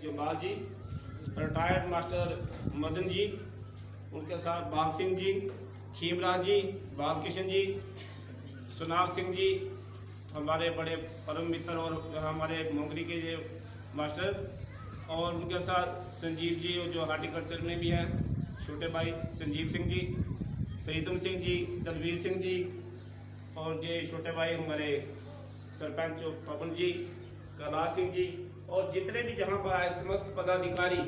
जमाल जी, retired master Madan ji, उनके साथ बाग सिंह जी, खीमराज जी, बालकिशन जी, सुनाग सिंह जी, हमारे बड़े परम मित्र और हमारे मोंगरी के ये मास्टर, और उनके साथ संजीव जी जो हार्टिकल्चर में भी हैं, छोटे भाई संजीव सिंह जी, प्रीतम सिंह जी, दलवीर सिंह जी, और ये छोटे भाई हमारे सरपंच पवन जी, कैलाश सिंह जी, और जितने भी जहाँ पर आए समस्त पदाधिकारी,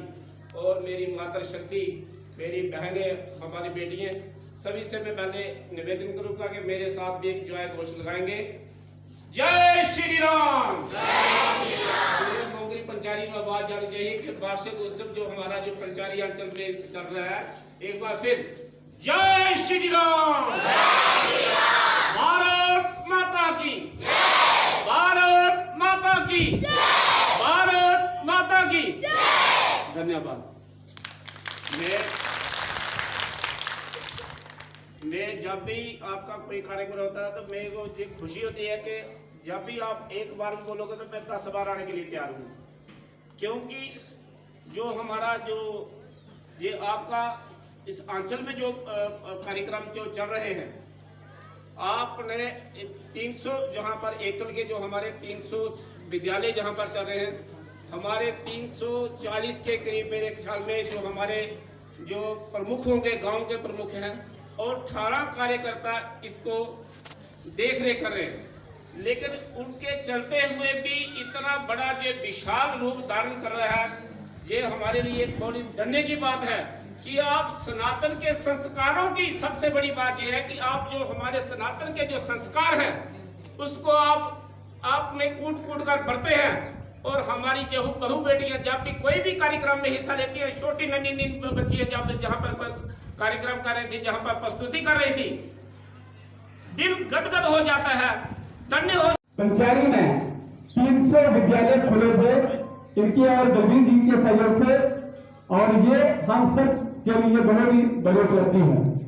और मेरी मातृशक्ति, मेरी बहनें, हमारी बेटियाँ, सभी से मैं पहले निवेदन करूँगा कि मेरे साथ भी एक जो है घोष लगाएंगे, जय श्री राम। पूरे मोंगरी पंचारी में आवाज जानी चाहिए कि वार्षिक उत्सव जो हमारा जो पंचारी अंचल में चल रहा है, एक बार फिर जय श्री राम। भारत माता की, भारत माता की, भारत माता की। धन्यवाद। मैं जब भी आपका कोई कार्यक्रम होता है तो मेरे को ये खुशी होती है कि जब भी आप एक बार भी बोलोगे तो मैं 10 बार आने के लिए तैयार हूँ, क्योंकि जो हमारा जो ये आपका इस अंचल में जो कार्यक्रम जो चल रहे हैं, आपने 300 जहाँ पर एकल के जो हमारे 300 विद्यालय जहाँ पर चल रहे हैं, हमारे 340 के करीब मेरे ख्याल में जो हमारे जो प्रमुख होंगे, गांव के प्रमुख हैं, और 18 कार्यकर्ता इसको देख रेख कर रहे हैं। लेकिन उनके चलते हुए भी इतना बड़ा जो विशाल रूप धारण कर रहा है, ये हमारे लिए एक बड़ी धन्य की बात है कि आप सनातन के संस्कारों की सबसे बड़ी बात यह है कि आप जो हमारे सनातन के जो संस्कार हैं उसको आप में कूट कूट कर बढ़ते हैं। और हमारी जो बहू बेटियां जब भी कोई भी कार्यक्रम में हिस्सा लेती है, छोटी नन्ही बच्चियां जब जहाँ पर कार्यक्रम कर रही थी, जहाँ पर प्रस्तुति कर रही थी, दिल गदगद हो जाता है, धन्य हो। पंचारी में 300 विद्यालय खुले थे इनके और दलवीर जी के सहयोग से, और ये हम सब के लिए बहुत ही बड़ी उपलब्धि है।